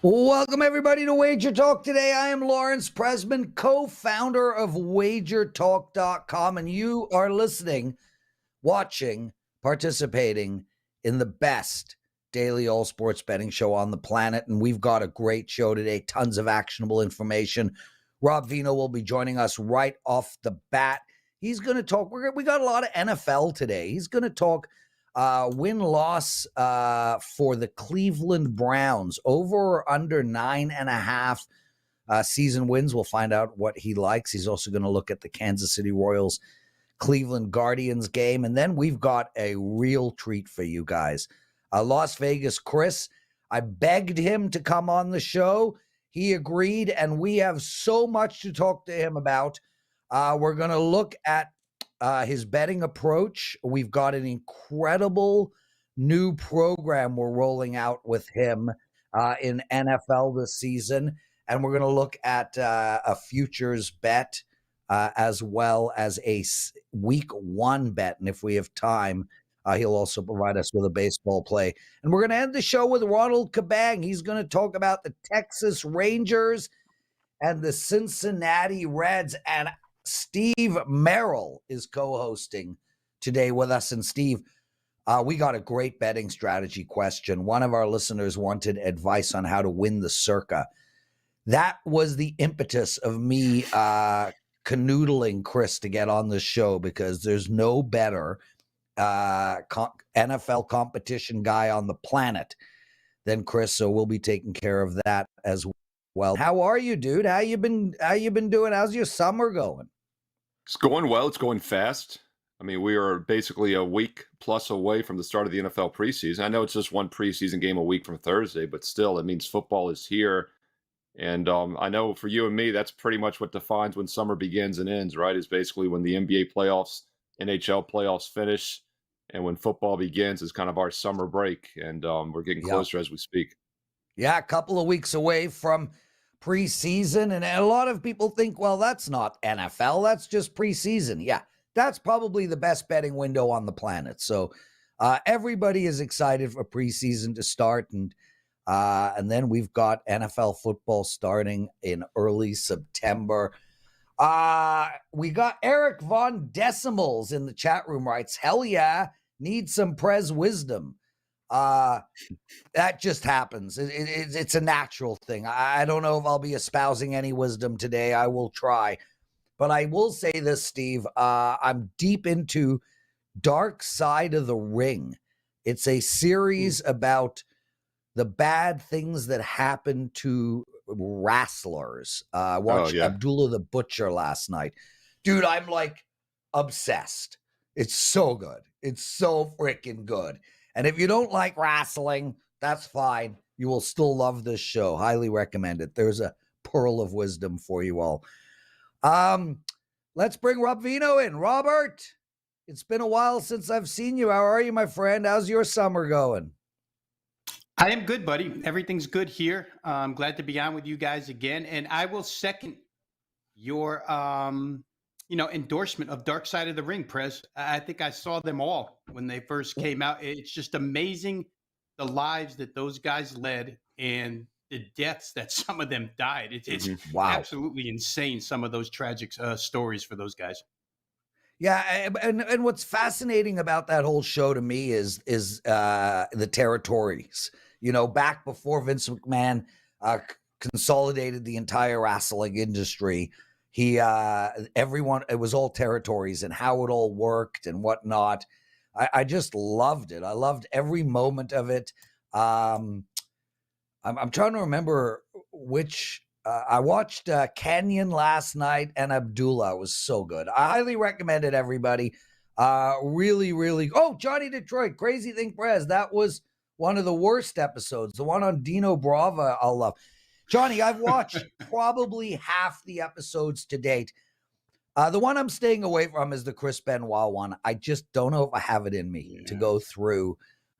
Welcome, everybody, to WagerTalk Today. I am Lawrence Presman, co-founder of WagerTalk.com, and you are listening, watching, participating in the best daily all sports betting show on the planet, and we've got a great show today, tons of actionable information. Rob Veno will be joining us right off the bat. He's going to talk, we got a lot of NFL today. He's going to talk win-loss for the Cleveland Browns, over or under 9.5 season wins. We'll find out what he likes. He's also going to look at the Kansas City Royals Cleveland Guardians game. And then we've got a real treat for you guys. Las Vegas Cris, I begged him to come on the show. He agreed, and we have so much to talk to him about. We're going to look at his betting approach. We've got an incredible new program we're rolling out with him in NFL this season. And we're going to look at a futures bet as well as a week one bet. And if we have time, he'll also provide us with a baseball play. And we're going to end the show with Ronald Cabang. He's going to talk about the Texas Rangers and the Cincinnati Reds. And Steve Merril is co-hosting today with us. And Steve, we got a great betting strategy question. One of our listeners wanted advice on how to win the Circa. That was the impetus of me canoodling Cris to get on the show, because there's no better NFL competition guy on the planet than Cris. So we'll be taking care of that as well. How are you, dude? How you been doing? How's your summer going? It's going well. It's going fast. I mean, we are basically a week plus away from the start of the NFL preseason. I know it's just one preseason game a week from Thursday, but still, it means football is here. And I know for you and me, that's pretty much what defines when summer begins and ends, right? Is basically when the NBA playoffs, NHL playoffs finish, and when football begins is kind of our summer break. And we're getting closer as we speak. Yeah, a couple of weeks away from preseason. And a lot of people think, well, that's not NFL. That's just preseason. Yeah, that's probably the best betting window on the planet. So everybody is excited for preseason to start. And then we've got NFL football starting in early September. We got Eric Von Decimals in the chat room writes, hell yeah, need some Prez wisdom. That just happens. It's a natural thing. I don't know if I'll be espousing any wisdom today. I will try. But I will say this, Steve. I'm deep into Dark Side of the Ring. It's a series about the bad things that happen to wrestlers. I watched Abdullah the Butcher last night. Dude, I'm like obsessed. It's so good. It's so freaking good. And if you don't like wrestling, that's fine. You will still love this show. Highly recommend it. There's a pearl of wisdom for you all. Let's bring Rob Veno in. Robert, it's been a while since I've seen you. How are you, my friend? How's your summer going? I am good, buddy. Everything's good here. I'm glad to be on with you guys again. And I will second your endorsement of Dark Side of the Ring, Prez. I think I saw them all when they first came out. It's just amazing the lives that those guys led and the deaths that some of them died. It's absolutely insane, some of those tragic stories for those guys. Yeah, and what's fascinating about that whole show to me is the territories. You know, back before Vince McMahon consolidated the entire wrestling industry, everyone, it was all territories and how it all worked and whatnot. I just loved it. I loved every moment of it. I'm trying to remember which. I watched Canyon last night and Abdullah. It was so good. I highly recommend it, everybody. Really, really. Oh, Johnny Detroit, Crazy Thing Prez. That was one of the worst episodes. The one on Dino Brava, I'll love. Johnny, I've watched probably half the episodes to date. The one I'm staying away from is the Chris Benoit one. I just don't know if I have it in me to go through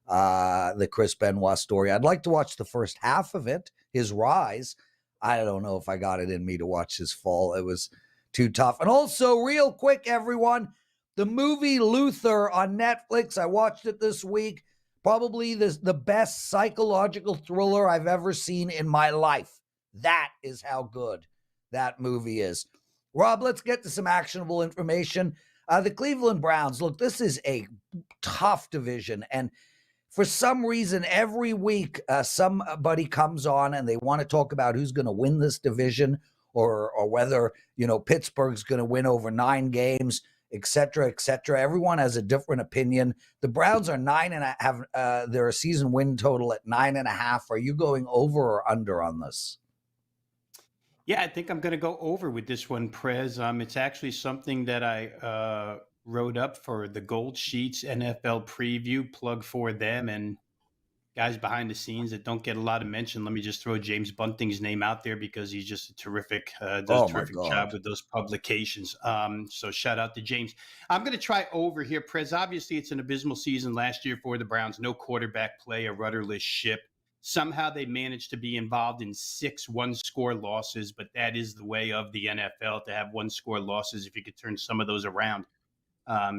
the Chris Benoit story. I'd like to watch the first half of it, his rise. I don't know if I got it in me to watch his fall. It was too tough. And also, real quick, everyone, the movie Luther on Netflix, I watched it this week. Probably the best psychological thriller I've ever seen in my life. That is how good that movie is. Rob, let's get to some actionable information. The Cleveland Browns, look, this is a tough division. And for some reason, every week, somebody comes on and they want to talk about who's going to win this division or whether, Pittsburgh's going to win over 9 games, et cetera, et cetera. Everyone has a different opinion. The Browns are 9.5. Their season win total at 9.5. Are you going over or under on this? Yeah, I think I'm going to go over with this one, Prez. It's actually something that I wrote up for the Gold Sheets NFL preview, plug for them. And guys behind the scenes that don't get a lot of mention, let me just throw James Bunting's name out there because he's just a terrific, does a terrific job with those publications. So shout out to James. I'm going to try over here, Prez. Obviously, it's an abysmal season last year for the Browns. No quarterback play, a rudderless ship. Somehow they managed to be involved in 6 one-score losses, but that is the way of the NFL, to have one-score losses. If you could turn some of those around,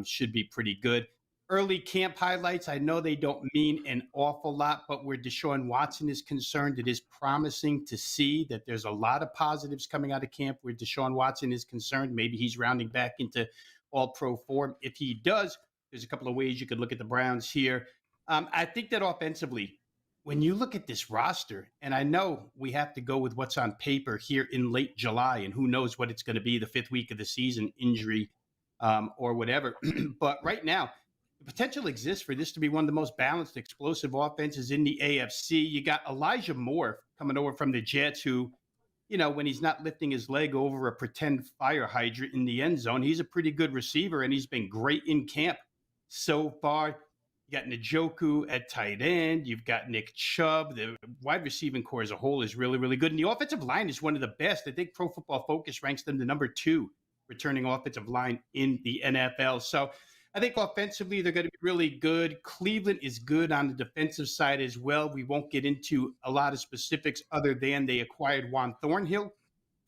should be pretty good. Early camp highlights, I know they don't mean an awful lot, but where Deshaun Watson is concerned, it is promising to see that there's a lot of positives coming out of camp where Deshaun Watson is concerned. Maybe he's rounding back into all-pro form. If he does, there's a couple of ways you could look at the Browns here. I think that offensively, when you look at this roster, and I know we have to go with what's on paper here in late July, and who knows what it's going to be, the 5th week of the season, injury or whatever. But right now, the potential exists for this to be one of the most balanced, explosive offenses in the AFC. You got Elijah Moore coming over from the Jets who, when he's not lifting his leg over a pretend fire hydrant in the end zone, he's a pretty good receiver, and he's been great in camp so far. You got Njoku at tight end. You've got Nick Chubb. The wide receiving core as a whole is really, really good. And the offensive line is one of the best. I think Pro Football Focus ranks them the number 2 returning offensive line in the NFL. So I think offensively, they're going to be really good. Cleveland is good on the defensive side as well. We won't get into a lot of specifics other than they acquired Juan Thornhill,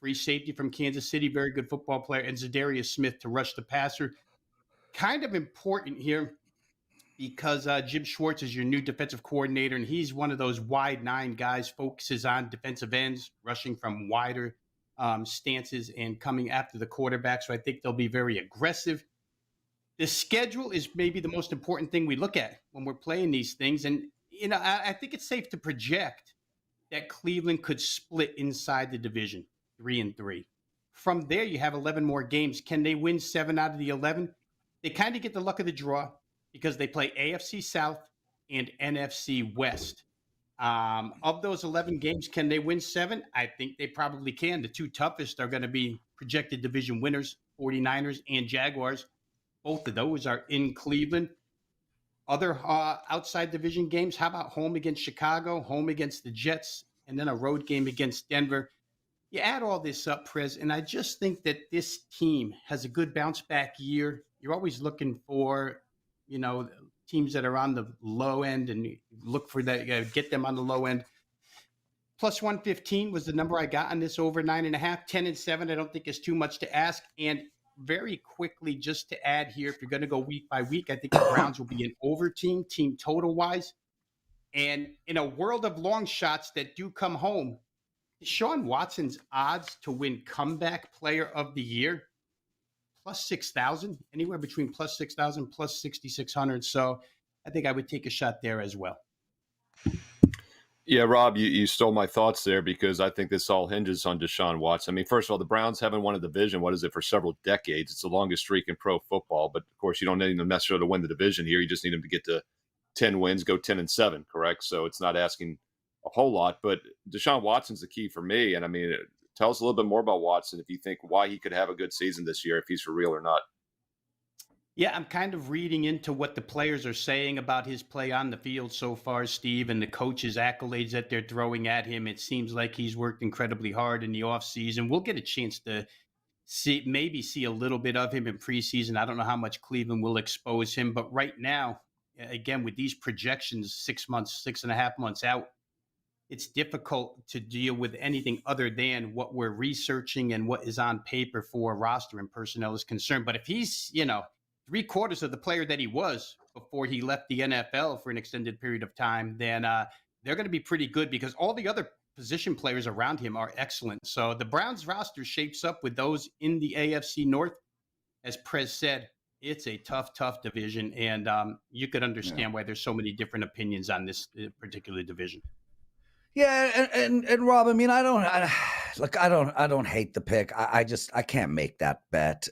free safety from Kansas City, very good football player, and Zadarius Smith to rush the passer. Kind of important here because Jim Schwartz is your new defensive coordinator, and he's one of those wide 9 guys, focuses on defensive ends, rushing from wider stances and coming after the quarterback. So I think they'll be very aggressive. The schedule is maybe the most important thing we look at when we're playing these things. And, I think it's safe to project that Cleveland could split inside the division, 3-3. From there, you have 11 more games. Can they win 7 out of the 11? They kind of get the luck of the draw because they play AFC South and NFC West. Of those 11 games, can they win 7? I think they probably can. The 2 toughest are going to be projected division winners, 49ers and Jaguars. Both of those are in Cleveland. Other outside division games, how about home against Chicago, home against the Jets, and then a road game against Denver? You add all this up, Prez, and I just think that this team has a good bounce back year. You're always looking for, teams that are on the low end and look for that, get them on the low end. Plus 115 was the number I got on this over 9.5. 10-7, I don't think is too much to ask. And very quickly, just to add here, if you're going to go week by week, I think the Browns will be an over team total wise. And in a world of long shots that do come home, Deshaun Watson's odds to win comeback player of the year, plus 6,000, anywhere between plus 6,000, plus 6,600. So I think I would take a shot there as well. Yeah, Rob, you stole my thoughts there because I think this all hinges on Deshaun Watson. I mean, first of all, the Browns haven't won a division. What is it, for several decades? It's the longest streak in pro football. But, of course, you don't need them necessarily to win the division here. You just need them to get to 10 wins, go 10-7, correct? So it's not asking a whole lot. But Deshaun Watson's the key for me. And, I mean, tell us a little bit more about Watson if you think why he could have a good season this year, if he's for real or not. Yeah, I'm kind of reading into what the players are saying about his play on the field so far, Steve, and the coaches' accolades that they're throwing at him. It seems like he's worked incredibly hard in the offseason. We'll get a chance to maybe see a little bit of him in preseason. I don't know how much Cleveland will expose him, but right now, again, with these projections, 6.5 months out, it's difficult to deal with anything other than what we're researching and what is on paper for roster and personnel is concerned. But if he's, 3/4 of the player that he was before he left the NFL for an extended period of time, then they're going to be pretty good because all the other position players around him are excellent. So the Browns roster shapes up with those in the AFC North. As Prez said, it's a tough division, and you could understand why there's so many different opinions on this particular division. Yeah, and Rob, I mean, I don't hate the pick. I can't make that bet.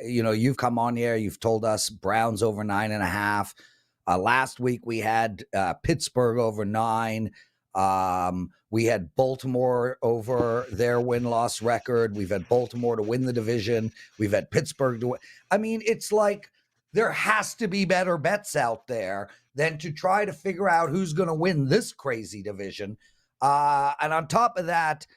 You've come on here, you've told us Browns over 9.5. Last week we had Pittsburgh over 9. We had Baltimore over their win-loss record. We've had Baltimore to win the division. We've had Pittsburgh to win. I mean, it's like there has to be better bets out there than to try to figure out who's going to win this crazy division. And on top of that,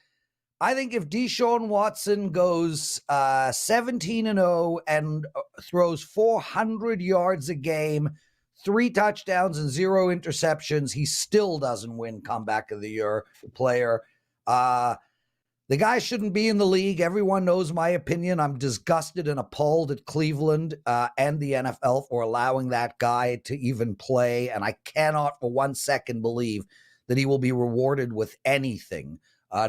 I think if Deshaun Watson goes 17-0 and throws 400 yards a game, 3 touchdowns and 0 interceptions, he still doesn't win comeback of the year player. The guy shouldn't be in the league. Everyone knows my opinion. I'm disgusted and appalled at Cleveland and the NFL for allowing that guy to even play. And I cannot for 1 second believe that he will be rewarded with anything,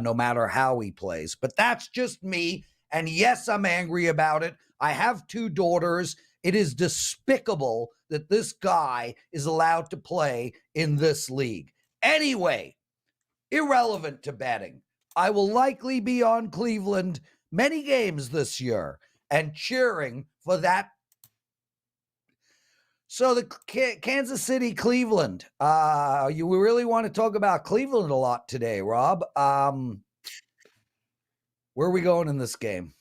no matter how he plays. But that's just me. And yes, I'm angry about it. I have 2 daughters. It is despicable that this guy is allowed to play in this league. Anyway, irrelevant to betting. I will likely be on Cleveland many games this year and cheering for that. So the Kansas City, Cleveland. You really want to talk about Cleveland a lot today, Rob. Where are we going in this game?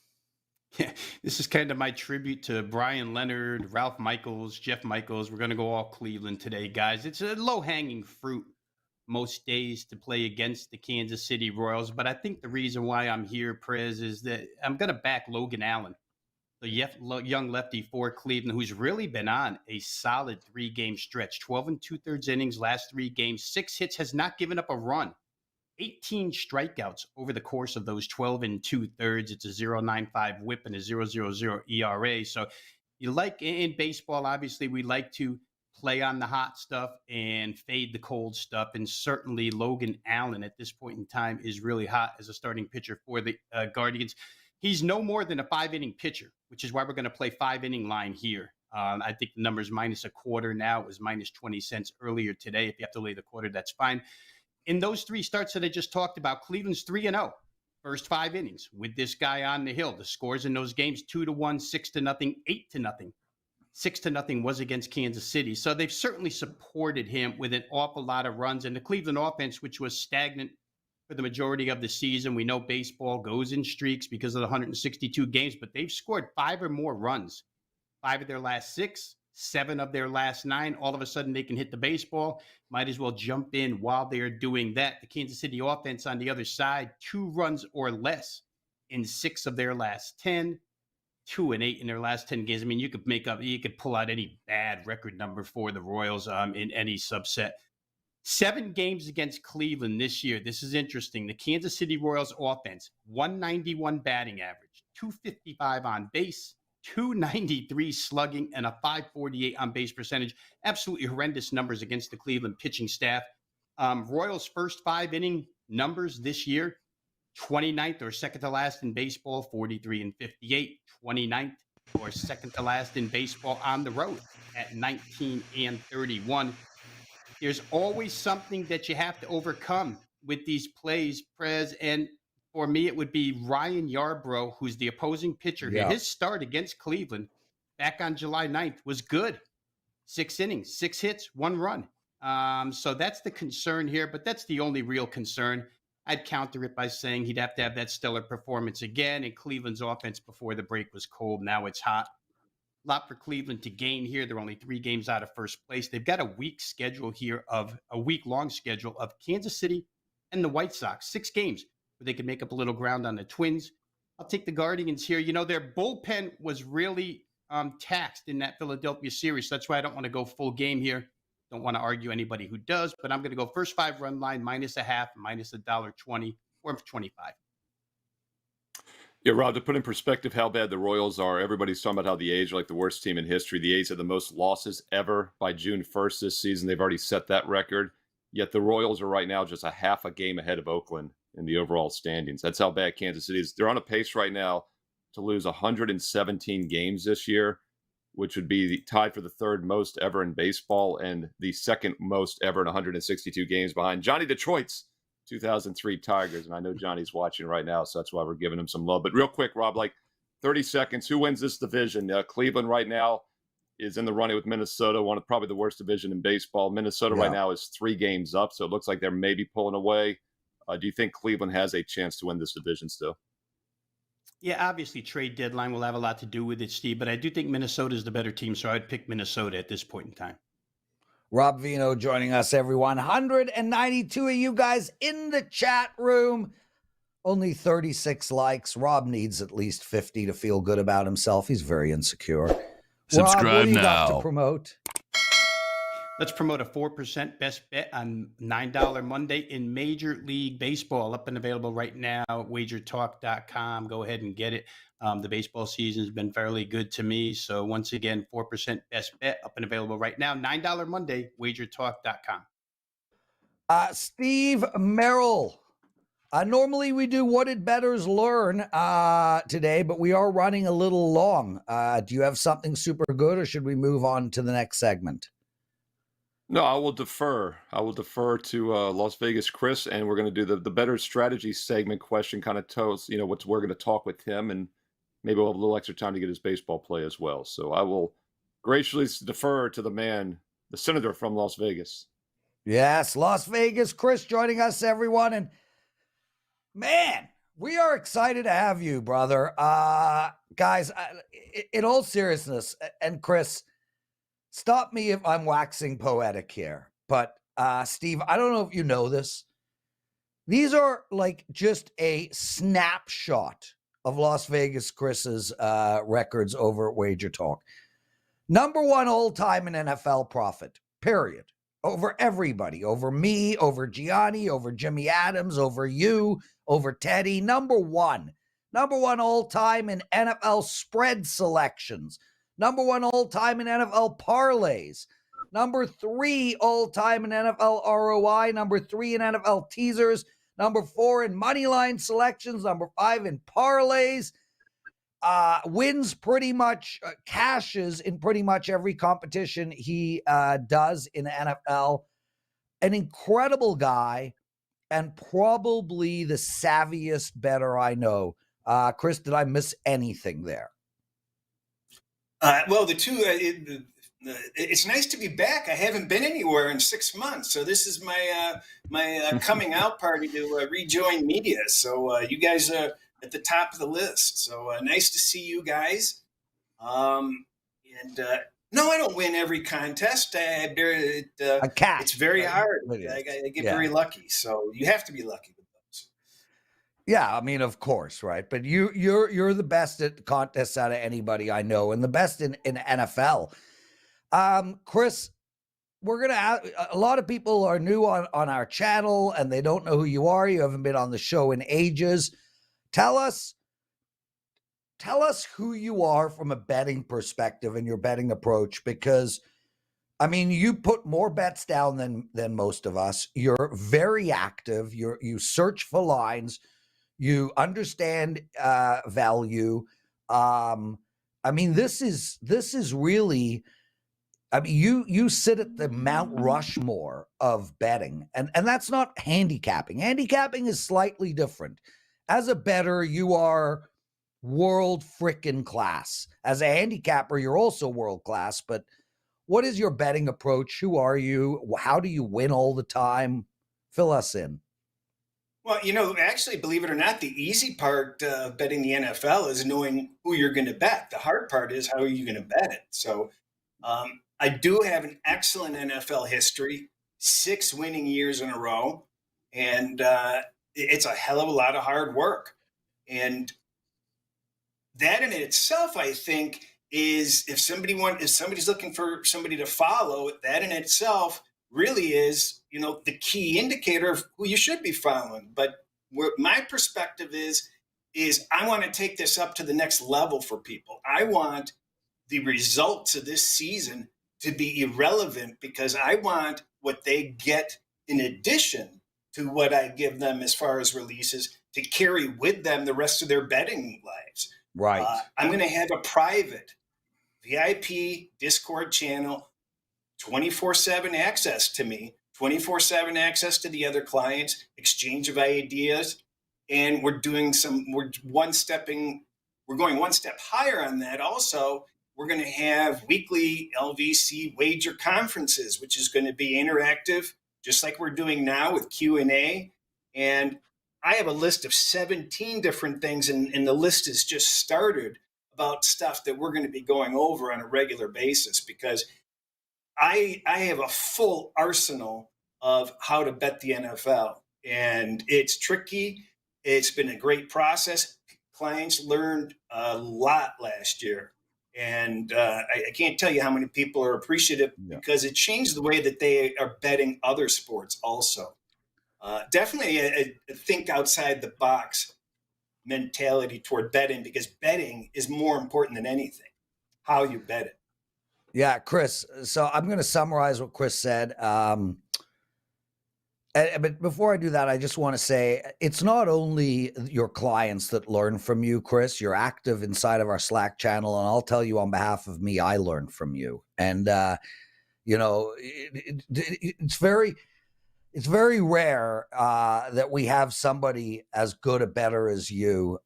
Yeah, this is kind of my tribute to Brian Leonard, Ralph Michaels, Jeff Michaels. We're going to go all Cleveland today, guys. It's a low-hanging fruit most days to play against the Kansas City Royals. But I think the reason why I'm here, Prez, is that I'm going to back Logan Allen, the young lefty for Cleveland, who's really been on a solid 3-game stretch. 12 2/3 innings, last 3 games, 6 hits, has not given up a run. 18 strikeouts over the course of those 12 2/3. It's a 0.95 whip and a 0.00 ERA. So you like in baseball, obviously, we like to play on the hot stuff and fade the cold stuff. And certainly Logan Allen at this point in time is really hot as a starting pitcher for the Guardians. He's no more than a 5-inning pitcher, which is why we're going to play 5-inning line here. I think the number's -1/4 now. It was -20 cents earlier today. If you have to lay the quarter, that's fine. In those 3 starts that I just talked about, Cleveland's 3-0. First 5 innings with this guy on the hill. The scores in those games, 2-1, 6-0, 8-0. 6-0 was against Kansas City. So they've certainly supported him with an awful lot of runs. And the Cleveland offense, which was stagnant for the majority of the season, we know baseball goes in streaks because of the 162 games, but they've scored 5 or more runs. 5 of their last 6, 7 of their last 9. All of a sudden they can hit the baseball. Might as well jump in while they're doing that. The Kansas City offense on the other side, 2 runs or less in 6 of their last 10. 2-8 in their last 10 games. I mean, you could pull out any bad record number for the Royals in any subset. 7 games against Cleveland this year. This is interesting. The Kansas City Royals offense, 191 batting average, 255 on base, 293 slugging, and a 548 on base percentage. Absolutely horrendous numbers against the Cleveland pitching staff. Royals' first 5-inning numbers this year, 29th or second to last in baseball, 43-58. 29th or second to last in baseball on the road at 19-31. There's always something that you have to overcome with these plays, Prez. And for me, it would be Ryan Yarbrough, who's the opposing pitcher. Yeah. His start against Cleveland back on July 9th was good. 6 innings, 6 hits, 1 run. So that's the concern here, but that's the only real concern. I'd counter it by saying he'd have to have that stellar performance again. And Cleveland's offense before the break was cold. Now it's hot. A lot for Cleveland to gain here. They're only 3 games out of first place. They've got a week-long schedule of Kansas City and the White Sox. 6 games where they can make up a little ground on the Twins. I'll take the Guardians here. You know, their bullpen was really taxed in that Philadelphia series. So that's why I don't want to go full game here. Don't want to argue anybody who does, but I'm going to go first 5-run line, -0.5, -$1.20, or 25. Yeah, Rob, to put in perspective how bad the Royals are, everybody's talking about how the A's are like the worst team in history. The A's had the most losses ever by June 1st this season. They've already set that record. Yet the Royals are right now just a half a game ahead of Oakland in the overall standings. That's how bad Kansas City is. They're on a pace right now to lose 117 games this year, which would be tied for the third most ever in baseball and the second most ever in 162 games behind Johnny Detroit's 2003 Tigers. And I know Johnny's watching right now, so that's why we're giving him some love. But real quick, Rob, like 30 seconds, who wins this division? Cleveland right now is in the running with Minnesota, one of probably the worst division in baseball. Minnesota right now is 3 games up, so it looks like they're maybe pulling away. Do you think Cleveland has a chance to win this division still? Yeah, obviously trade deadline will have a lot to do with it, Steve, but I do think Minnesota is the better team, so I'd pick Minnesota at this point in time. Rob Veno joining us, everyone. 192 of you guys in the chat room. Only 36 likes. Rob needs at least 50 to feel good about himself. He's very insecure. Subscribe Rob, what do you now. got to promote? Let's promote a 4% best bet on $9 Monday in Major League Baseball. Up and available right now, WagerTalk.com. Go ahead and get it. The baseball season has been fairly good to me. So once again, 4% best bet up and available right now. $9 Monday, WagerTalk.com. Steve Merril. Normally we do What Did Bettors Learn today, but we are running a little long. Do you have something super good, or should we move on to the next segment? No, I will defer. I will defer to Las Vegas Cris, and we're going to do the better strategy segment question. Kind of tells what we're going to talk with him, and maybe we'll have a little extra time to get his baseball play as well. So I will graciously defer to the man, the senator from Las Vegas. Yes, Las Vegas Cris joining us, everyone, and man, we are excited to have you, brother. Guys, in all seriousness, and Cris, stop me if I'm waxing poetic here, but Steve, I don't know if you know this. These are like just a snapshot of Las Vegas Chris's records over at Wager Talk. Number 1 all-time in NFL profit, period. Over everybody, over me, over Gianni, over Jimmy Adams, over you, over Teddy. Number 1 all-time in NFL spread selections. Number 1 all-time in NFL parlays. Number 3 all-time in NFL ROI. Number 3 in NFL teasers. Number 4 in money line selections. Number 5 in parlays. Wins pretty much, cashes in pretty much every competition he does in the NFL. An incredible guy and probably the savviest bettor I know. Cris, did I miss anything there? Well, it's nice to be back. I haven't been anywhere in 6 months, so this is my coming out party to rejoin media. So you guys are at the top of the list. So nice to see you guys. No, I don't win every contest. It's very hard. I get very lucky. So you have to be lucky with those. Yeah, I mean, of course, right? But you're the best at contests out of anybody I know, and the best in NFL. Cris, we're gonna have a lot of people are new on our channel and they don't know who you are. You haven't been on the show in ages. Tell us who you are from a betting perspective and your betting approach, because I mean, you put more bets down than most of us. You're very active. You search for lines. You understand value. I mean, this is really. I mean, you sit at the Mount Rushmore of betting, and that's not handicapping. Handicapping is slightly different. As a bettor, you are world frickin' class. As a handicapper, you're also world class. But what is your betting approach? Who are you? How do you win all the time? Fill us in. Well, actually, believe it or not, the easy part of betting the NFL is knowing who you're going to bet. The hard part is how are you going to bet it. So I do have an excellent NFL history, 6 winning years in a row, and it's a hell of a lot of hard work. And that in itself, I think, is if somebody's looking for somebody to follow, that in itself really is, the key indicator of who you should be following. But my perspective is is I want to take this up to the next level for people. I want the results of this season to be irrelevant because I want what they get in addition to what I give them as far as releases to carry with them the rest of their betting lives. Right. I'm going to have a private VIP Discord channel, 24/7 access to me, 24/7 access to the other clients, exchange of ideas. And we're going one step higher on that. Also, we're going to have weekly LVC wager conferences, which is going to be interactive, just like we're doing now with Q&A. And I have a list of 17 different things, and the list has just started about stuff that we're going to be going over on a regular basis because I have a full arsenal of how to bet the NFL. And it's tricky. It's been a great process. Clients learned a lot last year. And I can't tell you how many people are appreciative because it changed the way that they are betting other sports also. Definitely a think outside the box mentality toward betting because betting is more important than anything, how you bet it. Yeah, Cris. So I'm going to summarize what Cris said. But before I do that, I just want to say it's not only your clients that learn from you, Cris. You're active inside of our Slack channel, and I'll tell you on behalf of me, I learned from you. And it's very rare that we have somebody as good a bettor as you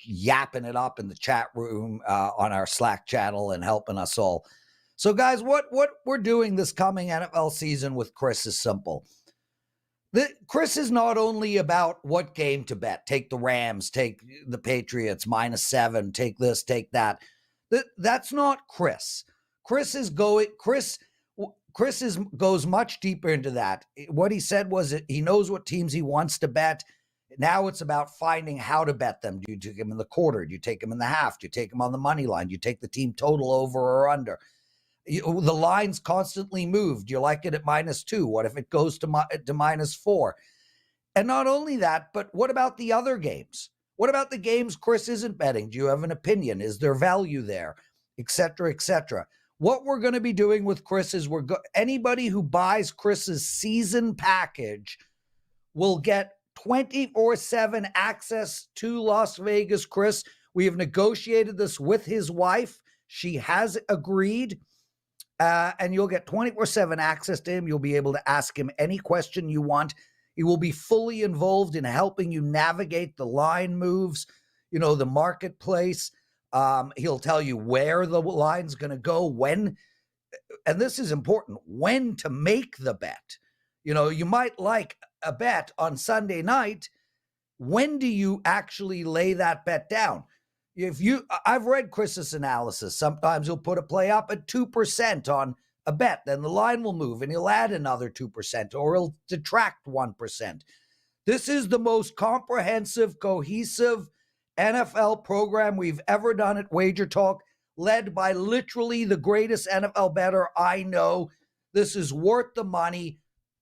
yapping it up in the chat room on our Slack channel and helping us all. So, guys, what we're doing this coming NFL season with Cris is simple. Cris is not only about what game to bet. Take the Rams, take the Patriots, -7, take this, take that. That's not Cris. Cris goes much deeper into that. What he said was that he knows what teams he wants to bet. Now it's about finding how to bet them. Do you take them in the quarter? Do you take them in the half? Do you take them on the money line? Do you take the team total over or under? The lines constantly move. Do you like it at -2? What if it goes to -4? And not only that, but what about the other games? What about the games Cris isn't betting? Do you have an opinion? Is there value there? Et cetera, et cetera. What we're going to be doing with Cris is anybody who buys Chris's season package will get 24/7 access to Las Vegas Cris. We have negotiated this with his wife. She has agreed. And you'll get 24/7 access to him. You'll be able to ask him any question you want. He will be fully involved in helping you navigate the line moves, the marketplace. He'll tell you where the line's going to go, when, and this is important, when to make the bet. You might like a bet on Sunday night. When do you actually lay that bet down? I've read Chris's analysis. Sometimes he'll put a play up at 2% on a bet, then the line will move and he'll add another 2% or he'll detract 1%. This is the most comprehensive, cohesive NFL program we've ever done at WagerTalk, led by literally the greatest NFL bettor I know. This is worth the money.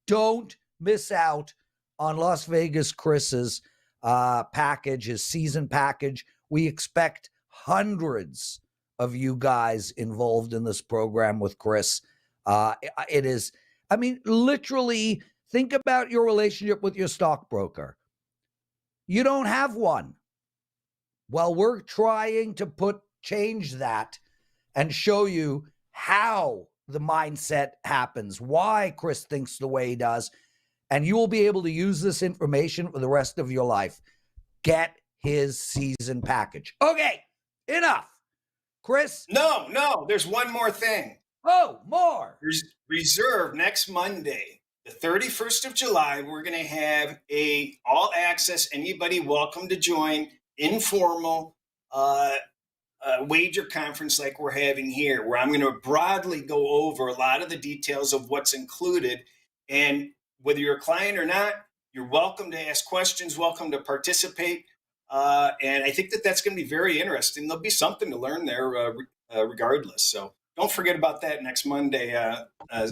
Don't miss out on Las Vegas Chris's package, his season package. We expect hundreds of you guys involved in this program with Cris. It is, literally, think about your relationship with your stockbroker. You don't have one. Well, we're trying to change that and show you how the mindset happens, why Cris thinks the way he does, and you will be able to use this information for the rest of your life. Get his season package. Okay, enough. Cris? No, there's one more thing. Oh, more. Reserve next Monday, the 31st of July. We're going to have a all access, anybody welcome to join, informal wager conference like we're having here, where I'm going to broadly go over a lot of the details of what's included. And whether you're a client or not, you're welcome to ask questions, welcome to participate. And I think that's going to be very interesting. There'll be something to learn there regardless. So don't forget about that next Monday,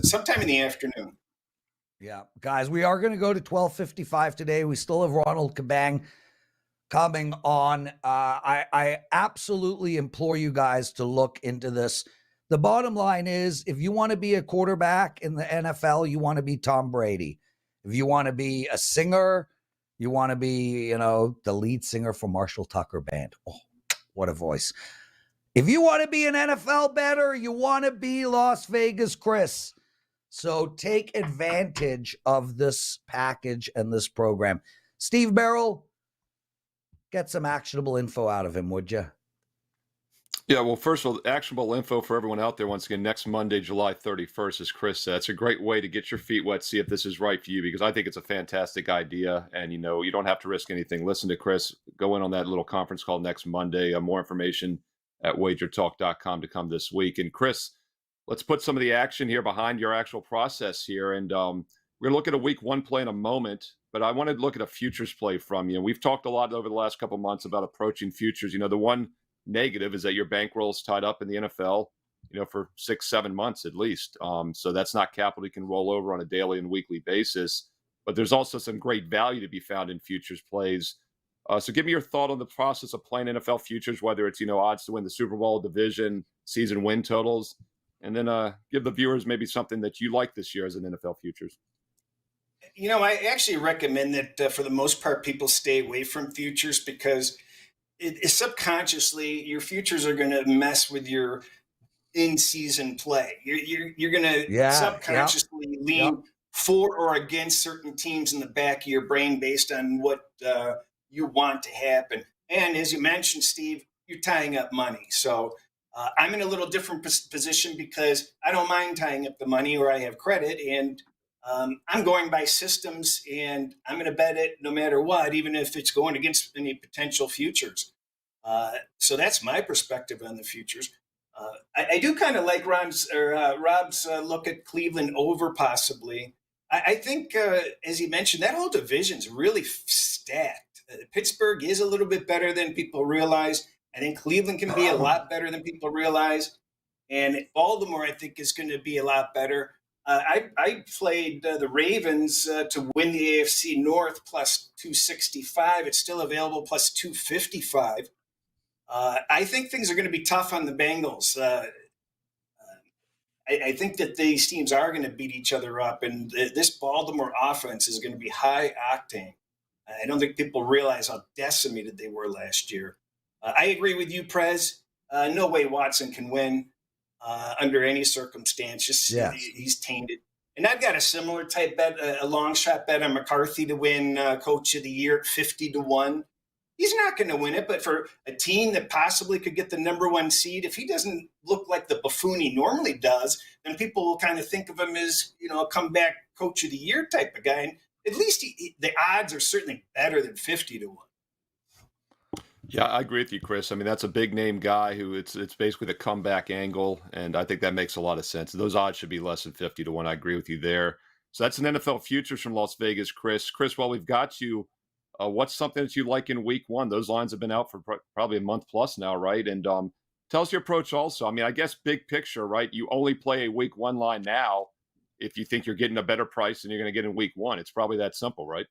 sometime in the afternoon. Yeah, guys, we are going to go to 12:55 today. We still have Ronald Cabang coming on. I absolutely implore you guys to look into this. The bottom line is, if you want to be a quarterback in the NFL, you want to be Tom Brady. If you want to be a singer, you want to be, the lead singer for Marshall Tucker Band. Oh, what a voice. If you want to be an NFL bettor, you want to be Las Vegas Cris. So take advantage of this package and this program. Steve Merril, get some actionable info out of him, would you? Yeah, well, first of all, actionable info for everyone out there. Once again, next Monday, July 31st, as Chris said, it's a great way to get your feet wet, see if this is right for you, because I think it's a fantastic idea. And, you don't have to risk anything. Listen to Chris. Go in on that little conference call next Monday. More information at WagerTalk.com to come this week. And Chris, let's put some of the action here behind your actual process here. And we're going to look at a week one play in a moment, but I wanted to look at a futures play from you. We've talked a lot over the last couple of months about approaching futures. The one negative is that your bankroll is tied up in the NFL, for 6-7 months at least. So that's not capital you can roll over on a daily and weekly basis. But there's also some great value to be found in futures plays. So give me your thought on the process of playing NFL futures, whether it's, odds to win the Super Bowl, division, season win totals, and then give the viewers maybe something that you like this year as an NFL futures. I actually recommend that for the most part, people stay away from futures because subconsciously your futures are going to mess with your in-season play. You're going to subconsciously lean for or against certain teams in the back of your brain based on what you want to happen. And as you mentioned, Steve, you're tying up money. So I'm in a little different position because I don't mind tying up the money or I have credit, and I'm going by systems, and I'm going to bet it no matter what, even if it's going against any potential futures. So that's my perspective on the futures. I do kind of like Rob's look at Cleveland over possibly. I think, as he mentioned, that whole division's really stacked. Pittsburgh is a little bit better than people realize. I think Cleveland can be a lot better than people realize. And Baltimore, I think, is going to be a lot better. I played the Ravens to win the AFC North plus 265. It's still available plus 255. I think things are going to be tough on the Bengals. I think that these teams are going to beat each other up, and this Baltimore offense is going to be high octane. I don't think people realize how decimated they were last year. I agree with you, Prez. No way Watson can win under any circumstance. He's tainted. And I've got a similar type bet, a long shot bet on McCarthy to win Coach of the Year at 50-1. He's not going to win it, but for a team that possibly could get the number one seed, if he doesn't look like the buffoon he normally does, then people will kind of think of him as, a comeback Coach of the Year type of guy. And at least the odds are certainly better than 50-1. Yeah, I agree with you, Chris. That's a big name guy who it's basically the comeback angle, and I think that makes a lot of sense. Those odds should be less than 50-1. I agree with you there. So that's an NFL futures from Las Vegas, Chris. Chris, while we've got you, what's something that you like in week one? Those lines have been out for probably a month plus now, right? And tell us your approach also. I guess big picture, right? You only play a week one line now if you think you're getting a better price than you're going to get in week one. It's probably that simple, right?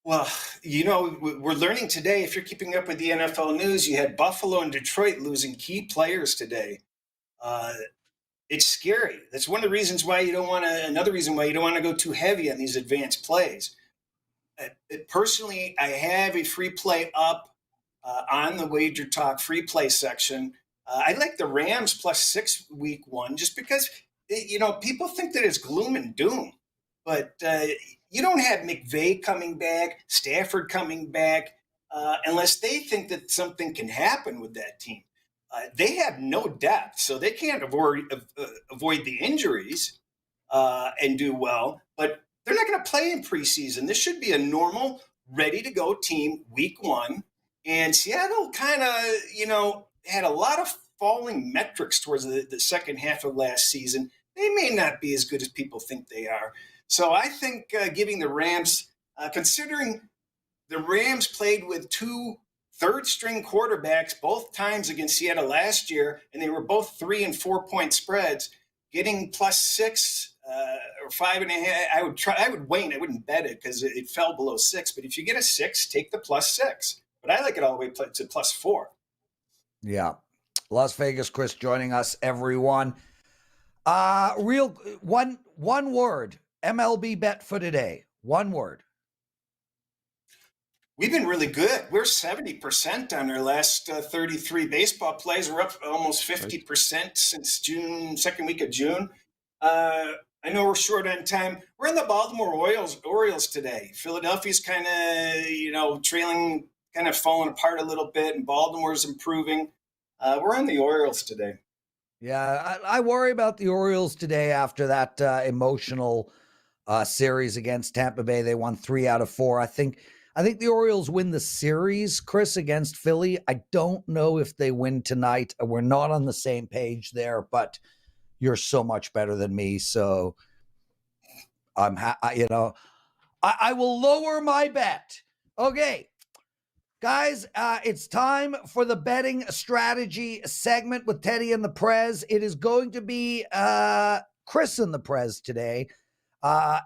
Well, we're learning today, if you're keeping up with the NFL news, you had Buffalo and Detroit losing key players today. It's scary. That's one of the reasons why another reason why you don't want to go too heavy on these advanced plays. Personally, I have a free play up on the WagerTalk free play section. I like the Rams plus 6 week one, just because, people think that it's gloom and doom, but you don't have McVay coming back, Stafford coming back, unless they think that something can happen with that team. They have no depth, so they can't avoid the injuries and do well, but they're not going to play in preseason. This should be a normal, ready-to-go team week one. And Seattle kind of, had a lot of falling metrics towards the second half of last season. They may not be as good as people think they are. So I think giving the Rams, considering the Rams played with 2 third-string quarterbacks both times against Seattle last year, and they were both 3- and 4-point spreads, getting plus 6 or 5.5. I would wait. I wouldn't bet it because it fell below 6. But if you get a 6, take the +6. But I like it all the way to +4. Yeah. Las Vegas Cris joining us, everyone. One word, MLB bet for today. One word. We've been really good. We're 70% on our last 33 baseball plays. We're up almost 50% since second week of June. I know we're short on time. We're in the Baltimore Orioles today. Philadelphia's kind of, trailing, kind of falling apart a little bit, and Baltimore's improving. We're on the Orioles today. Yeah, I worry about the Orioles today after that emotional series against Tampa Bay. They won 3 out of 4. I think the Orioles win the series, Chris, against Philly. I don't know if they win tonight. We're not on the same page there, but you're so much better than me. So I will lower my bet. Okay, guys, it's time for the betting strategy segment with Teddy and the Prez. It is going to be Chris and the Prez today.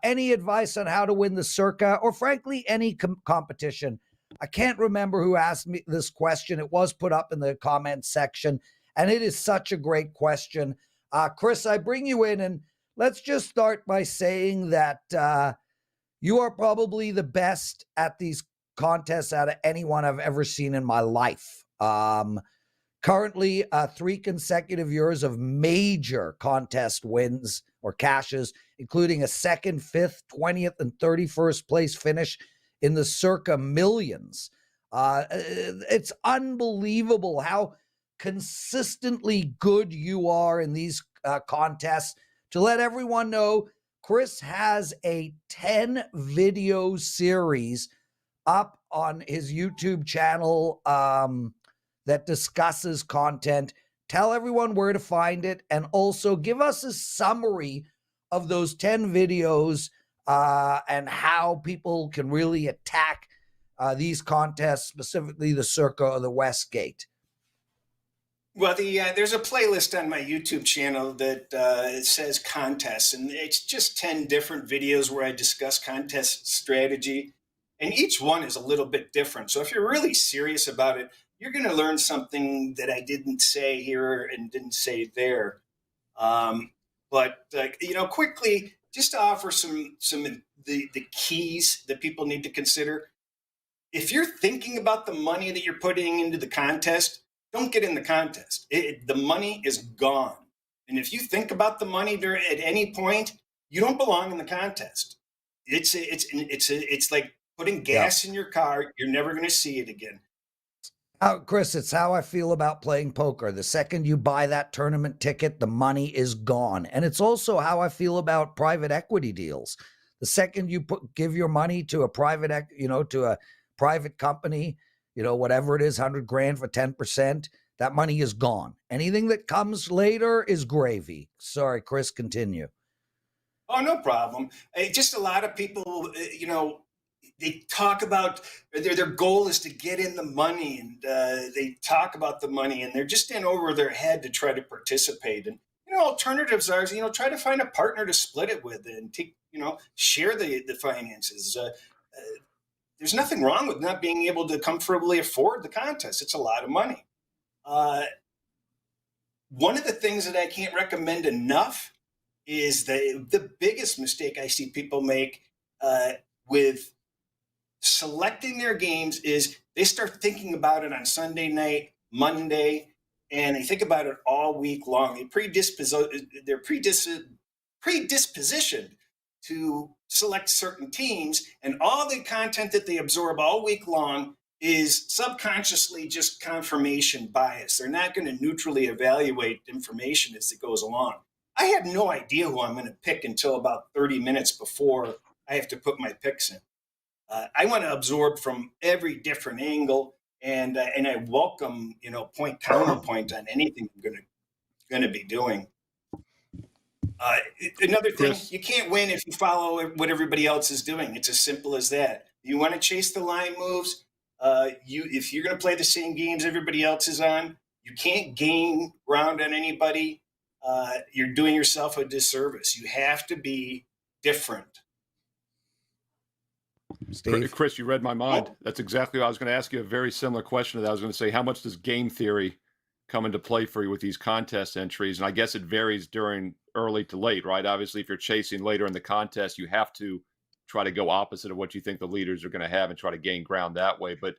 Any advice on how to win the Circa, or frankly, any competition? I can't remember who asked me this question. It was put up in the comments section, and it is such a great question. Chris, I bring you in, and let's just start by saying that you are probably the best at these contests out of anyone I've ever seen in my life. Currently, 3 consecutive years of major contest wins or cashes, including a 2nd, 5th, 20th, and 31st place finish in the Circa Millions. It's unbelievable how consistently good you are in these contests. To let everyone know, Chris has a 10-video series up on his YouTube channel that discusses content. Tell everyone where to find it, and also give us a summary of those 10 videos and how people can really attack these contests, specifically the Circa or the Westgate. Well, there's a playlist on my YouTube channel that says contests, and it's just 10 different videos where I discuss contest strategy, and each one is a little bit different. So if you're really serious about it, you're going to learn something that I didn't say here and didn't say there. Quickly, just to offer some the keys that people need to consider. If you're thinking about the money that you're putting into the contest, don't get in the contest. The money is gone. And if you think about the money at any point, you don't belong in the contest. It's like putting gas in your car. You're never going to see it again. Chris, it's how I feel about playing poker. The second you buy that tournament ticket, the money is gone. And it's also how I feel about private equity deals. The second you give your money to a private company, whatever it is, 100 grand for 10%, that money is gone. Anything that comes later is gravy. Sorry, Chris, continue. Oh, no problem. Just a lot of people, they talk about their goal is to get in the money, and they talk about the money, and they're just in over their head to try to participate. And alternatives are, try to find a partner to split it with and take, share the finances. There's nothing wrong with not being able to comfortably afford the contest. It's a lot of money. One of the things that I can't recommend enough is the biggest mistake I see people make with selecting their games is they start thinking about it on Sunday night, Monday, and they think about it all week long. They're predispositioned to select certain teams, and all the content that they absorb all week long is subconsciously just confirmation bias. They're not going to neutrally evaluate information as it goes along. I have no idea who I'm going to pick until about 30 minutes before I have to put my picks in. I want to absorb from every different angle, and I welcome point counterpoint on anything I'm going to be doing. Another thing, you can't win if you follow what everybody else is doing. It's as simple as that. You want to chase the line moves. If you're going to play the same games everybody else is on, you can't gain ground on anybody. you're doing yourself a disservice. You have to be different. Steve? Chris, you read my mind. That's exactly what I was going to ask you. A very similar question to that. I was going to say, how much does game theory come into play for you with these contest entries? And I guess it varies during early to late, right? Obviously, if you're chasing later in the contest, you have to try to go opposite of what you think the leaders are going to have and try to gain ground that way. But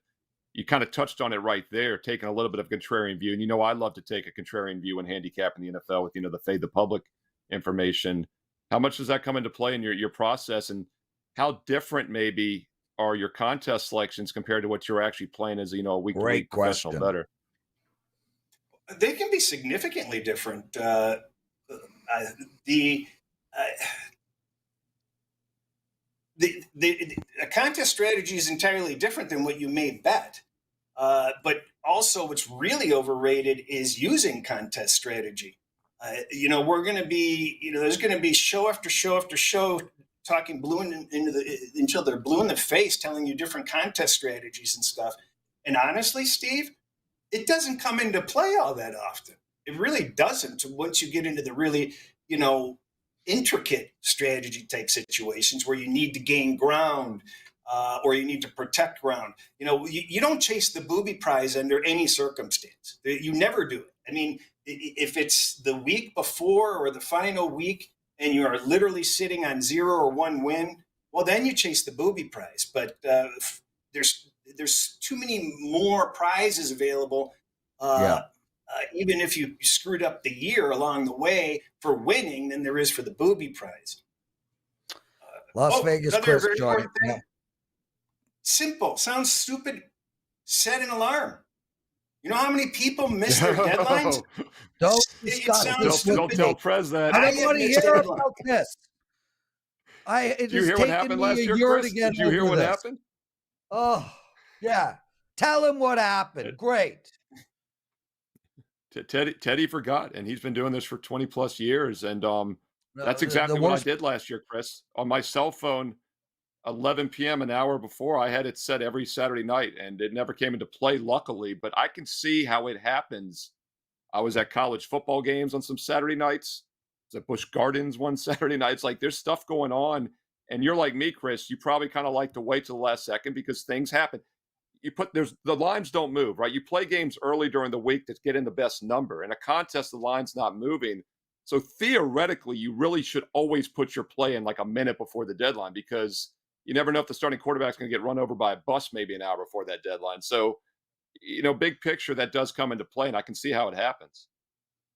you kind of touched on it right there, taking a little bit of a contrarian view. And you know, I love to take a contrarian view when handicapping the NFL with, the fade the public information. How much does that come into play in your process? And how different maybe are your contest selections compared to what you're actually playing as, a week-to-week professional bettor? They can be significantly different. A contest strategy is entirely different than what you may bet. But also what's really overrated is using contest strategy. We're going to be, there's going to be show after show after show talking until they're blue in the face, telling you different contest strategies and stuff. And honestly, Steve, it doesn't come into play all that often. It really doesn't. Once you get into the really, intricate strategy type situations where you need to gain ground or you need to protect ground. You don't chase the booby prize under any circumstance. You never do it. I mean, if it's the week before or the final week and you are literally sitting on 0 or 1 win, well, then you chase the booby prize. But there's too many more prizes available. Even if you screwed up the year along the way for winning than there is for the booby prize. Las Vegas Cris joining. Simple. Sounds stupid. Set an alarm. You know how many people miss their deadlines? Don't tell Prez that. I don't want to hear about this. Did you hear what happened last year, Chris? Did you hear what happened? Oh, yeah. Tell him what happened. Great. Teddy forgot, and he's been doing this for 20 plus years. And that's exactly what I did last year, Chris. On my cell phone, 11 p.m., an hour before, I had it set every Saturday night, and it never came into play, luckily. But I can see how it happens. I was at college football games on some Saturday nights. I was at Busch Gardens one Saturday night. It's like there's stuff going on. And you're like me, Chris. You probably kind of like to wait till the last second because things happen. The lines don't move, right? You play games early during the week to get in the best number. In a contest, the line's not moving. So theoretically, you really should always put your play in like a minute before the deadline because you never know if the starting quarterback's going to get run over by a bus maybe an hour before that deadline. So, big picture, that does come into play, and I can see how it happens.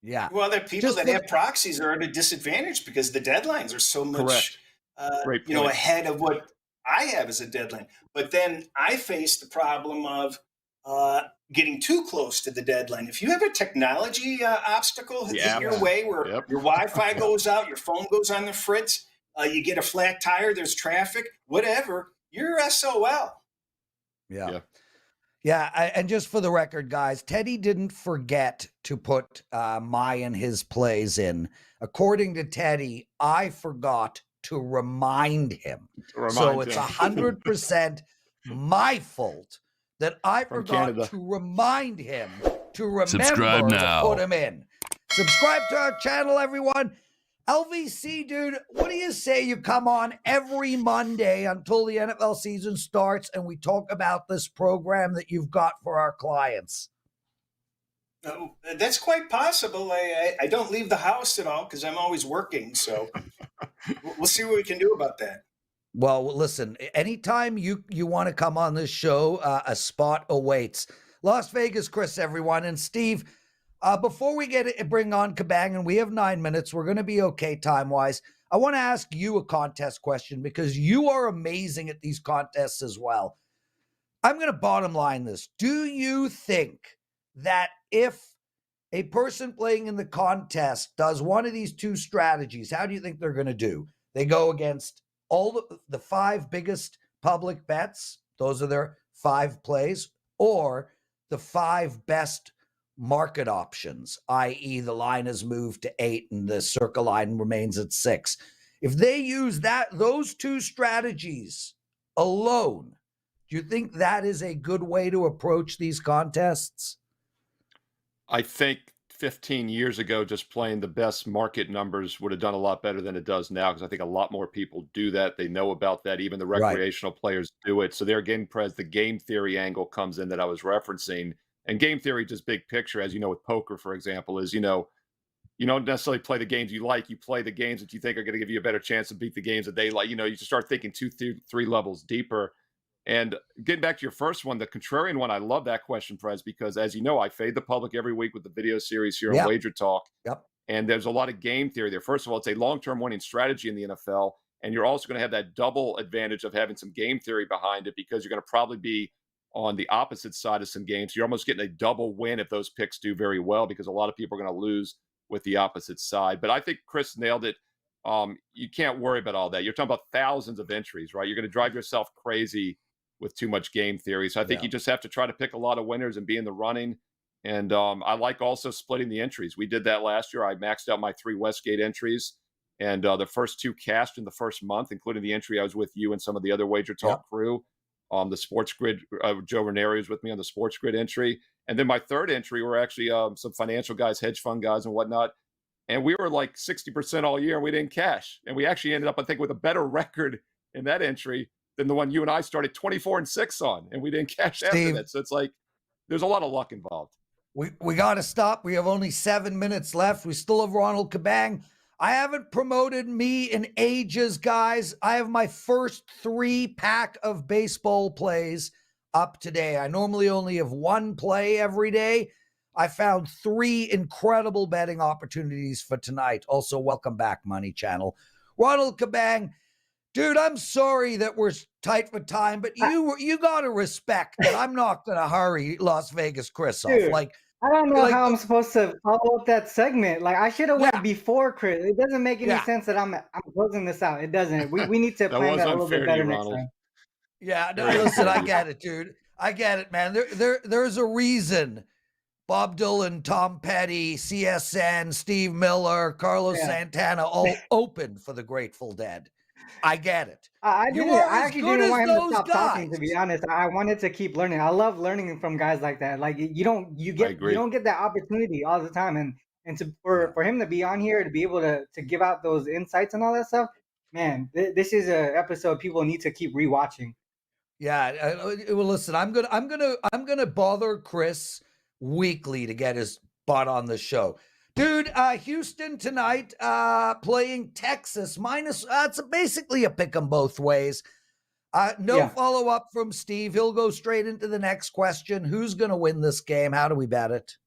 Yeah. Well, the people that have proxies are at a disadvantage because the deadlines are so much, ahead of what I have as a deadline. But then I face the problem of getting too close to the deadline. If you have a technology obstacle hit your way where your Wi-Fi goes out, your phone goes on the fritz, you get a flat tire, there's traffic, whatever, you're SOL. Yeah. And just for the record, guys, Teddy didn't forget to put my and his plays in. According to Teddy, I forgot to remind him. So it's 100% my fault that I forgot to remind him to remember to put him in. Subscribe to our channel, everyone. LVC, dude, what do you say you come on every Monday until the NFL season starts and we talk about this program that you've got for our clients? That's quite possible. I don't leave the house at all because I'm always working. So we'll see what we can do about that. Well, listen, anytime you want to come on this show, a spot awaits. Las Vegas Cris, everyone. And Steve, before we bring on Cabang, and we have 9 minutes, we're going to be okay time-wise. I want to ask you a contest question because you are amazing at these contests as well. I'm going to bottom line this. Do you think that if a person playing in the contest does one of these two strategies, how do you think they're going to do? They go against all the 5 biggest public bets. Those are their 5 plays, or the 5 best market options, i.e. the line has moved to 8 and the circle line remains at 6. If they use those 2 strategies alone, do you think that is a good way to approach these contests? I think 15 years ago, just playing the best market numbers would have done a lot better than it does now, because I think a lot more people do that. They know about that. Even the Right. recreational players do it. So there again, Prez, the game theory angle comes in that I was referencing. And game theory, just big picture, as you know, with poker, for example, is, you don't necessarily play the games you like. You play the games that you think are going to give you a better chance to beat the games that they like. You just start thinking two, three levels deeper. And getting back to your first one, the contrarian one, I love that question, Prez, because as you know, I fade the public every week with the video series here on Wager Talk. Yep. And there's a lot of game theory there. First of all, it's a long-term winning strategy in the NFL. And you're also going to have that double advantage of having some game theory behind it, because you're going to probably be on the opposite side of some games. You're almost getting a double win if those picks do very well, because a lot of people are going to lose with the opposite side. But I think Chris nailed it. You can't worry about all that. You're talking about thousands of entries, right? You're going to drive yourself crazy with too much game theory. So I think you just have to try to pick a lot of winners and be in the running. And I like also splitting the entries. We did that last year. I maxed out my 3 Westgate entries, and the first 2 cashed in the first month, including the entry I was with you and some of the other Wager Talk crew. The Sports Grid, Joe Ranieri was with me on the Sports Grid entry. And then my third entry were actually some financial guys, hedge fund guys and whatnot. And we were like 60% all year, and we didn't cash. And we actually ended up, I think, with a better record in that entry than the one you and I started 24-6 on, and we didn't cash after that. So it's like there's a lot of luck involved. We got to stop. We have only 7 minutes left. We still have Ronald Cabang. I haven't promoted me in ages, guys. I have my first 3-pack of baseball plays up today. I normally only have 1 play every day. I found 3 incredible betting opportunities for tonight. Also, welcome back, Money Channel. Ronald Cabang, dude, I'm sorry that we're tight for time, but you got to respect that I'm not going to hurry Las Vegas Cris off. Dude, I don't know how I'm supposed to follow up that segment. Like, I should have went before Cris. It doesn't make any sense that I'm closing this out. It doesn't. We need to plan that a little bit better next time. Yeah, no, listen, I get it, dude. I get it, man. There's a reason Bob Dylan, Tom Petty, CSN, Steve Miller, Carlos Santana all open for the Grateful Dead. I get it. I actually didn't want him to stop talking, to be honest. I wanted to keep learning. I love learning from guys like that. Like, you don't get that opportunity all the time. And for him to be on here, to be able to give out those insights and all that stuff, man, this is an episode people need to keep rewatching. Yeah. Well, listen, I'm gonna bother Cris weekly to get his butt on the show. Dude, Houston tonight playing Texas minus. It's basically a pick 'em both ways. No follow-up from Steve. He'll go straight into the next question. Who's going to win this game? How do we bet it?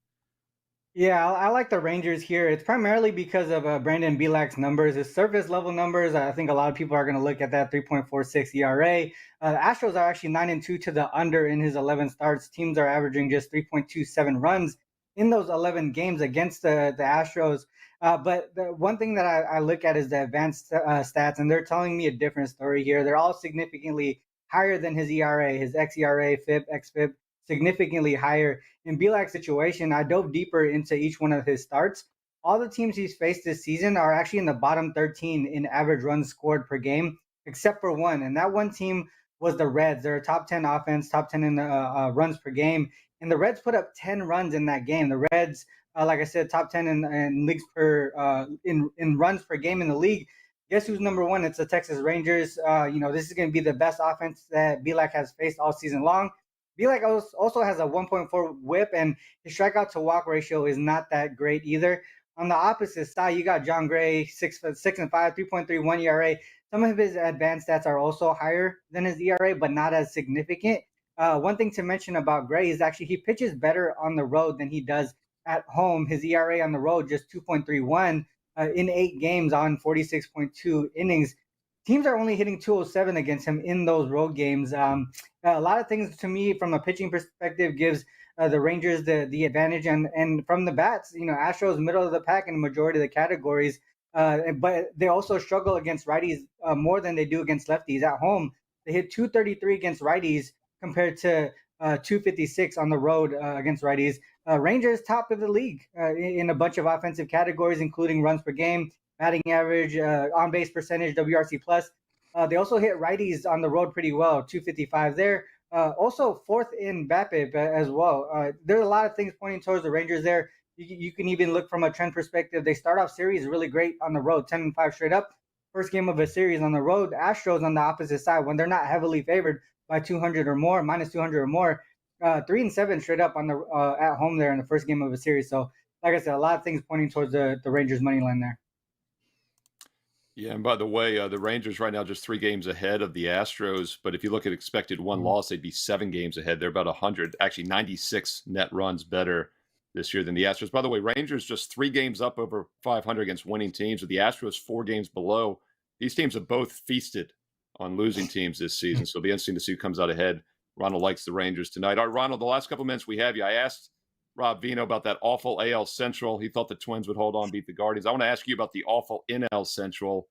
Yeah, I like the Rangers here. It's primarily because of Brandon Bilek's numbers. His surface level numbers, I think a lot of people are going to look at that 3.46 ERA. The Astros are actually 9-2 to the under in his 11 starts. Teams are averaging just 3.27 runs in those 11 games against the Astros. But the one thing that I look at is the advanced stats, and they're telling me a different story here. They're all significantly higher than his ERA, his xERA, FIP, xFIP, significantly higher. In Bilek's situation, I dove deeper into each one of his starts. All the teams he's faced this season are actually in the bottom 13 in average runs scored per game, except for one. And that one team was the Reds. They're a top 10 offense, top 10 in runs per game. And the Reds put up 10 runs in that game. The Reds, like I said, top 10 in leagues per in runs per game in the league. Guess who's number one? It's the Texas Rangers. This is going to be the best offense that Bilek has faced all season long. Bilek also has a 1.4 WHIP, and his strikeout to walk ratio is not that great either. On the opposite side, you got John Gray, 6'5", 3.31 ERA. Some of his advanced stats are also higher than his ERA, but not as significant. One thing to mention about Gray is actually he pitches better on the road than he does at home. His ERA on the road just 2.31 in 8 games on 46.2 innings. Teams are only hitting 207 against him in those road games. A lot of things to me from a pitching perspective gives the Rangers the advantage. And from the bats, Astros middle of the pack in the majority of the categories. But they also struggle against righties more than they do against lefties. At home, they hit 233 against righties compared to 256 on the road against righties. Rangers top of the league in a bunch of offensive categories, including runs per game, batting average, on-base percentage, WRC+. They also hit righties on the road pretty well, 255 there. Also, fourth in BABIP as well. There are a lot of things pointing towards the Rangers there. You can even look from a trend perspective. They start off series really great on the road, 10-5 straight up. First game of a series on the road. Astros on the opposite side, when they're not heavily favored by 200 or more, minus 200 or more, 3-7 straight up on the at home there in the first game of a series. So, like I said, a lot of things pointing towards the Rangers money line there. Yeah, and by the way, the Rangers right now just 3 games ahead of the Astros. But if you look at expected won loss, they'd be 7 games ahead. They're about 100, actually 96 net runs better this year than the Astros. By the way, Rangers just 3 games up over 500 against winning teams, with the Astros 4 games below. These teams have both feasted on losing teams this season, so it'll be interesting to see who comes out ahead. Ronald likes the Rangers tonight. All right, Ronald, the last couple minutes we have you, I asked Rob Veno about that awful AL Central. He thought the Twins would hold on, beat the Guardians. I want to ask you about the awful NL Central.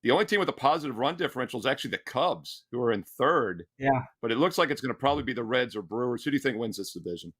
The only team with a positive run differential is actually the Cubs, who are in third. Yeah. But it looks like it's going to probably be the Reds or Brewers. Who do you think wins this division?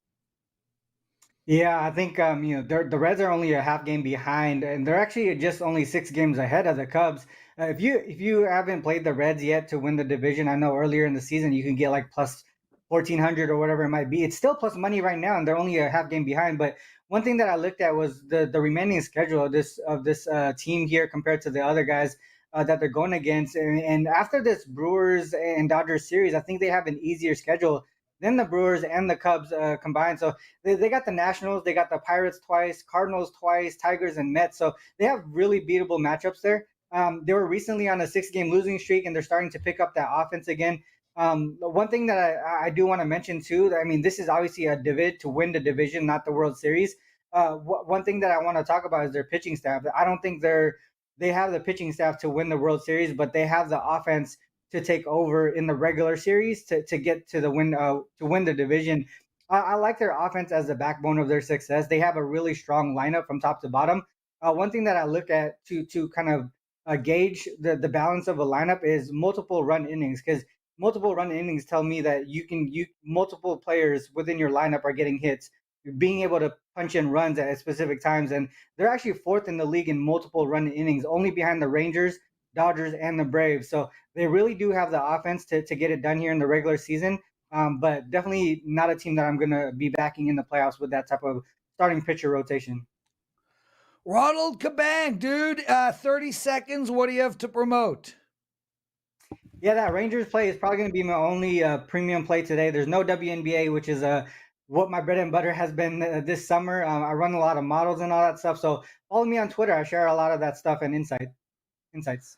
Yeah, I think the Reds are only a half game behind, and they're actually just only 6 games ahead of the Cubs. If you haven't played the Reds yet to win the division, I know earlier in the season you can get like plus 1,400 or whatever it might be. It's still plus money right now, and they're only a half game behind. But one thing that I looked at was the remaining schedule of this team here compared to the other guys that they're going against. And after this Brewers and Dodgers series, I think they have an easier schedule than the Brewers and the Cubs combined. So they got the Nationals, they got the Pirates twice, Cardinals twice, Tigers and Mets. So they have really beatable matchups there. They were recently on a 6-game losing streak, and they're starting to pick up that offense again. One thing that I do want to mention too, I mean, this is obviously a divot to win the division, not the World Series. One thing that I want to talk about is their pitching staff. I don't think they have the pitching staff to win the World Series, but they have the offense to take over in the regular series to get to the win to win the division. I like their offense as the backbone of their success. They have a really strong lineup from top to bottom. One thing that I look at to kind of gauge the balance of a lineup is multiple run innings, because multiple run innings tell me that multiple players within your lineup are getting hits, being able to punch in runs at specific times, and they're actually 4th in the league in multiple run innings, only behind the Rangers, Dodgers, and the Braves. So they really do have the offense to get it done here in the regular season, but definitely not a team that I'm going to be backing in the playoffs with that type of starting pitcher rotation. Ronald Cabang, dude, 30 seconds. What do you have to promote? Yeah, that Rangers play is probably going to be my only premium play today. There's no WNBA, which is what my bread and butter has been this summer. I run a lot of models and all that stuff. So follow me on Twitter. I share a lot of that stuff and insights.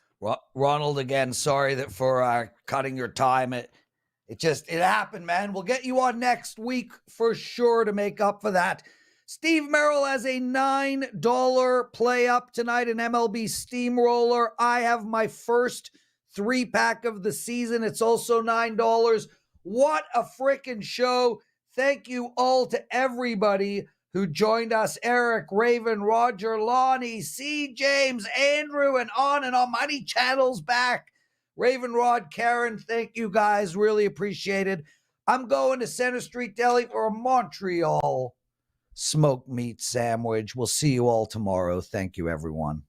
Ronald, again, sorry that for cutting your time. It happened, man. We'll get you on next week for sure to make up for that. Steve Merril has a $9 play up tonight, an MLB Steamroller. I have my first 3-pack of the season. It's also $9. What a freaking show. Thank you all to everybody who joined us. Eric, Raven, Roger, Lonnie, C. James, Andrew, and on. Mighty Channel's back. Raven, Rod, Karen, thank you guys. Really appreciated. I'm going to Center Street Deli for a Montreal smoked meat sandwich. We'll see you all tomorrow. Thank you, everyone.